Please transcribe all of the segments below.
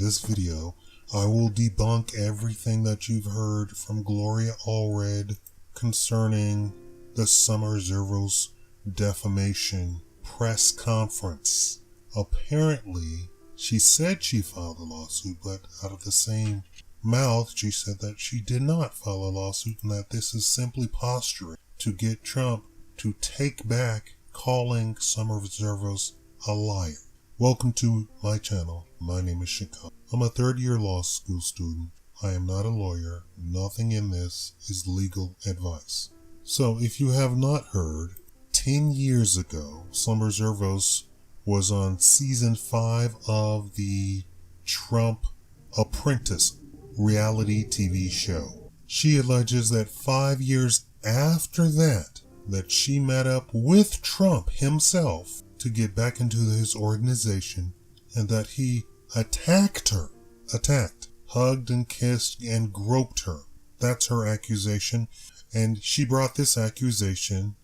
this video, I will debunk everything that you've heard from Gloria Allred concerning the Summer Zervos defamation press conference. Apparently, she said she filed a lawsuit, but out of the same mouth, she said that she did not file a lawsuit and that this is simply posturing to get Trump to take back calling Summer Zervos a liar. Welcome to my channel. My name is Shakaama. I'm a third-year law school student. I am not a lawyer. Nothing in this is legal advice. So if you have not heard, 10 years ago, Summer Zervos was on season 5 of the Trump Apprentice reality TV show. She alleges that 5 years after that she met up with Trump himself to get back into his organization and that he attacked, hugged and kissed and groped her. That's her accusation. And she brought this accusation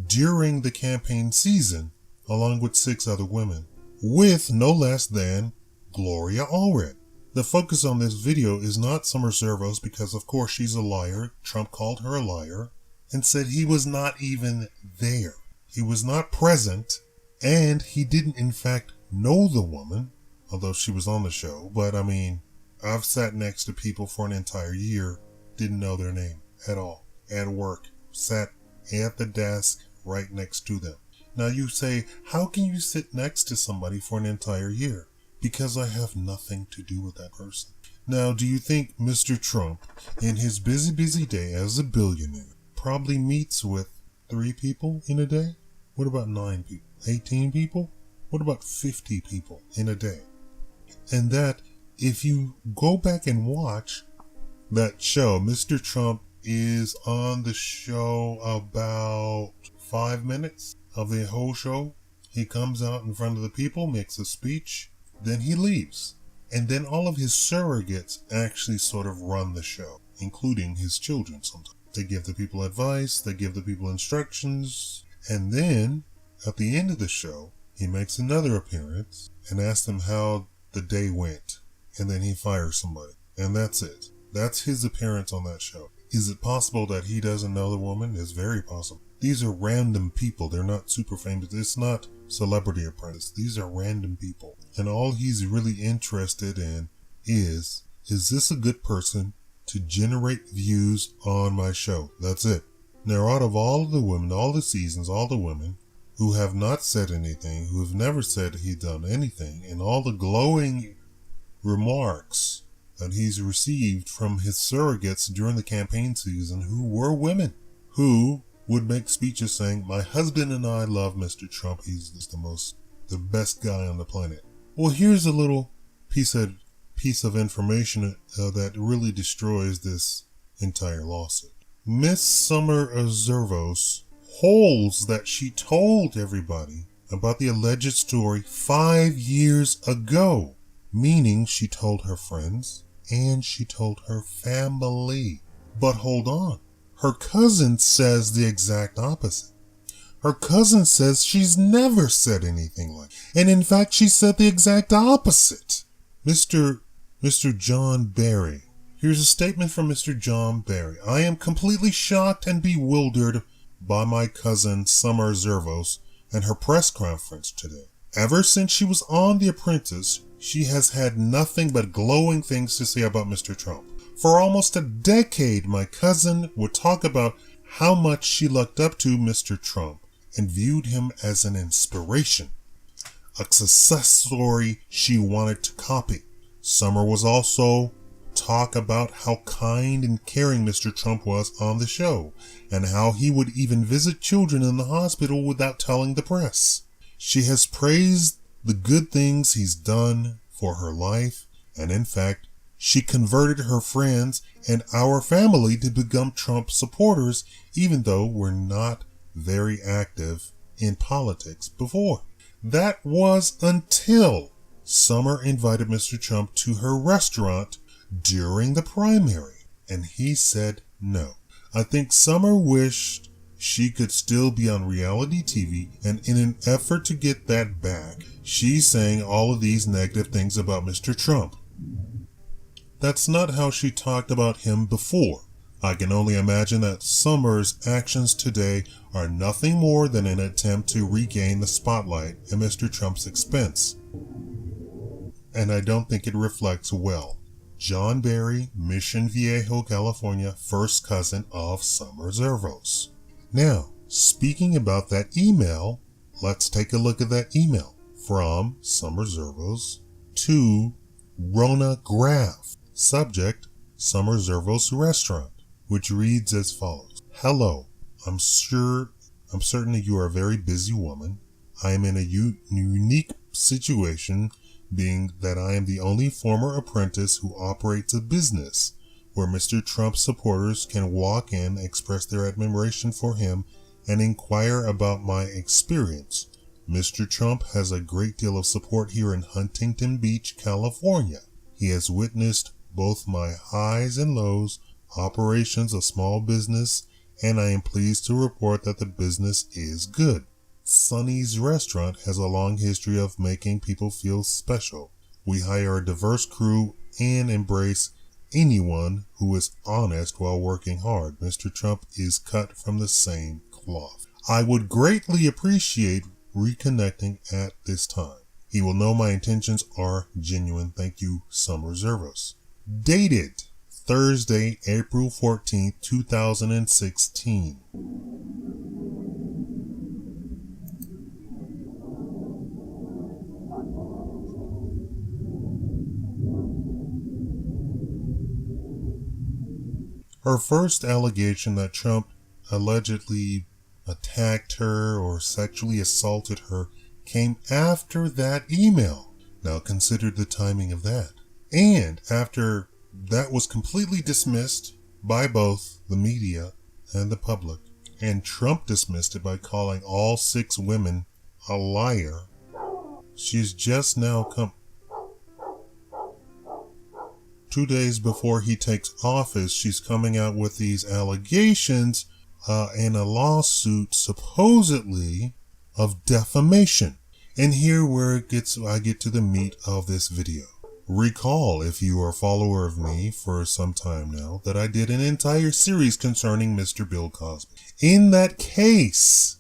during the campaign season along with 6 other women, with no less than Gloria Allred. The focus on this video is not Summer Zervos because of course she's a liar. Trump called her a liar and said he was not even there. He was not present, and he didn't in fact know the woman, although she was on the show. But I mean, I've sat next to people for an entire year, didn't know their name at all, at work, sat at the desk right next to them. Now you say, how can you sit next to somebody for an entire year? Because I have nothing to do with that person. Now, do you think Mr. Trump, in his busy day as a billionaire, probably meets with 3 people in a day? What about 9 people? 18 people? What about 50 people in a day? And that, if you go back and watch that show, Mr. Trump is on the show about 5 minutes of the whole show. He comes out in front of the people, makes a speech, then he leaves. And then all of his surrogates actually sort of run the show, including his children sometimes. They give the people advice, they give the people instructions, and then at the end of the show, he makes another appearance and asks them how the day went. And then he fires somebody. And that's it. That's his appearance on that show. Is it possible that he doesn't know the woman? It's very possible. These are random people. They're not super famous. It's not Celebrity Apprentice. These are random people. And all he's really interested in is this a good person to generate views on my show? That's it. Now, out of all of the women, all the seasons, all the women who have not said anything, who have never said he's done anything, and all the glowing remarks that he's received from his surrogates during the campaign season, who were women, who would make speeches saying, my husband and I love Mr. Trump. He's the best guy on the planet. Well, here's a little piece of information that really destroys this entire lawsuit. Ms. Summer Zervos holds that she told everybody about the alleged story 5 years ago, meaning she told her friends and she told her family. But hold on. Her cousin says the exact opposite. Her cousin says she's never said anything like that. And in fact, she said the exact opposite. Mr. John Barry. Here's a statement from Mr. John Barry. I am completely shocked and bewildered by my cousin Summer Zervos and her press conference today. Ever since she was on The Apprentice, she has had nothing but glowing things to say about Mr. Trump. For almost a decade, my cousin would talk about how much she looked up to Mr. Trump and viewed him as an inspiration, a success story she wanted to copy. Summer was also talk about how kind and caring Mr. Trump was on the show, and how he would even visit children in the hospital without telling the press. She has praised the good things he's done for her life, and in fact, she converted her friends and our family to become Trump supporters, even though we're not very active in politics before. That was until Summer invited Mr. Trump to her restaurant during the primary, and he said no. I think Summer wished she could still be on reality TV, and in an effort to get that back, she's saying all of these negative things about Mr. Trump. That's not how she talked about him before. I can only imagine that Summer's actions today are nothing more than an attempt to regain the spotlight at Mr. Trump's expense. And I don't think it reflects well. John Barry, Mission Viejo, California, first cousin of Summer Zervos. Now, speaking about that email, let's take a look at that email from Summer Zervos to Rona Graff. Subject, Summer Zervos Restaurant, which reads as follows. Hello, I'm certain that you are a very busy woman. I am in a unique situation, being that I am the only former apprentice who operates a business where Mr. Trump's supporters can walk in, express their admiration for him, and inquire about my experience. Mr. Trump has a great deal of support here in Huntington Beach, California. He has witnessed both my highs and lows, operations of small business, and I am pleased to report that the business is good. Sonny's Restaurant has a long history of making people feel special. We hire a diverse crew and embrace anyone who is honest while working hard. Mr. Trump is cut from the same cloth. I would greatly appreciate reconnecting at this time. He will know my intentions are genuine. Thank you, Summer Zervos. Dated Thursday, April 14th, 2016. Her first allegation that Trump allegedly attacked her or sexually assaulted her came after that email. Now consider the timing of that. And after that was completely dismissed by both the media and the public, and Trump dismissed it by calling all 6 women a liar, she's just now come 2 days before he takes office, she's coming out with these allegations in a lawsuit supposedly of defamation. And here where I get to the meat of this video. Recall, if you are a follower of me for some time now, that I did an entire series concerning Mr. Bill Cosby. In that case,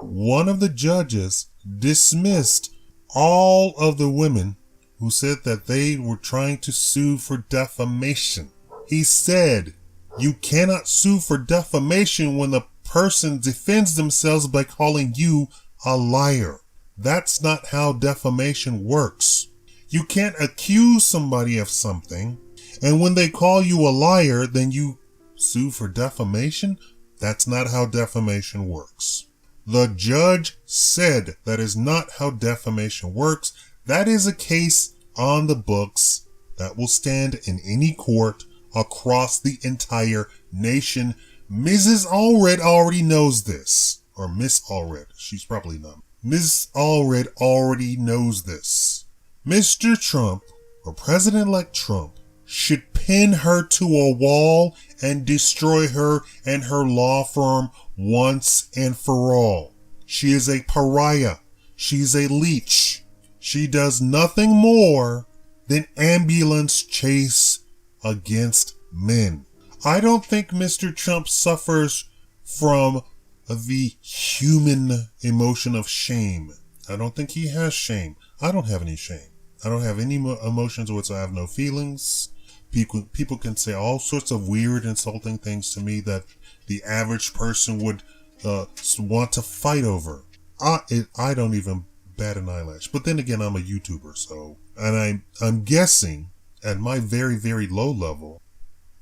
one of the judges dismissed all of the women who said that they were trying to sue for defamation. He said, you cannot sue for defamation when the person defends themselves by calling you a liar. That's not how defamation works. You can't accuse somebody of something, and when they call you a liar, then you sue for defamation? That's not how defamation works. The judge said that is not how defamation works. That is a case on the books that will stand in any court across the entire nation. Mrs. Allred already knows this. Or Ms. Allred. She's probably not. Ms. Allred already knows this. Mr. Trump, or President-elect Trump, should pin her to a wall and destroy her and her law firm once and for all. She is a pariah. She's a leech. She does nothing more than ambulance chase against men. I don't think Mr. Trump suffers from the human emotion of shame. I don't think he has shame. I don't have any shame. I don't have any emotions which I have no feelings. People can say all sorts of weird, insulting things to me that the average person would want to fight over. I don't even bat an eyelash. But then again, I'm a YouTuber, so, and I'm guessing at my very, very low level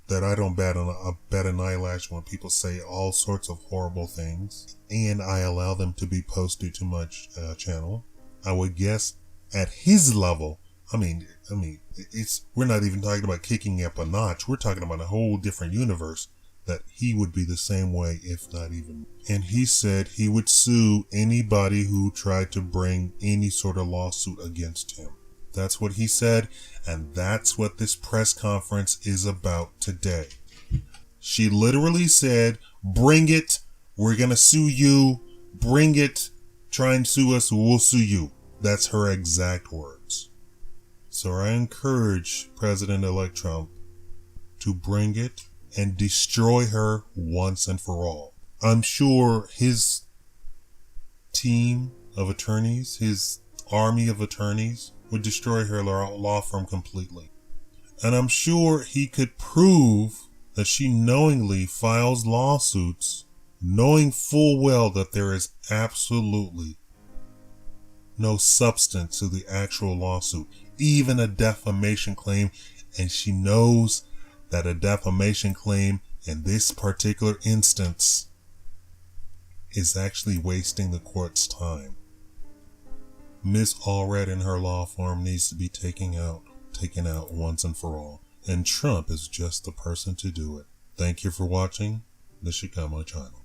that I don't bat an eyelash when people say all sorts of horrible things, and I allow them to be posted to my channel. I would guess at his level, I mean, we're not even talking about kicking up a notch. We're talking about a whole different universe that he would be the same way, if not even. And he said he would sue anybody who tried to bring any sort of lawsuit against him. That's what he said, and that's what this press conference is about today. She literally said, bring it, we're gonna sue you, bring it, try and sue us, we'll sue you. That's her exact words. So I encourage President-elect Trump to bring it and destroy her once and for all. I'm sure his team of attorneys, his army of attorneys, would destroy her law firm completely. And I'm sure he could prove that she knowingly files lawsuits, knowing full well that there is absolutely no substance to the actual lawsuit, even a defamation claim, and she knows that a defamation claim in this particular instance is actually wasting the court's time. Ms Allred and her law firm needs to be taken out once and for all, and Trump is just the person to do it. Thank you for watching the Shakaama channel.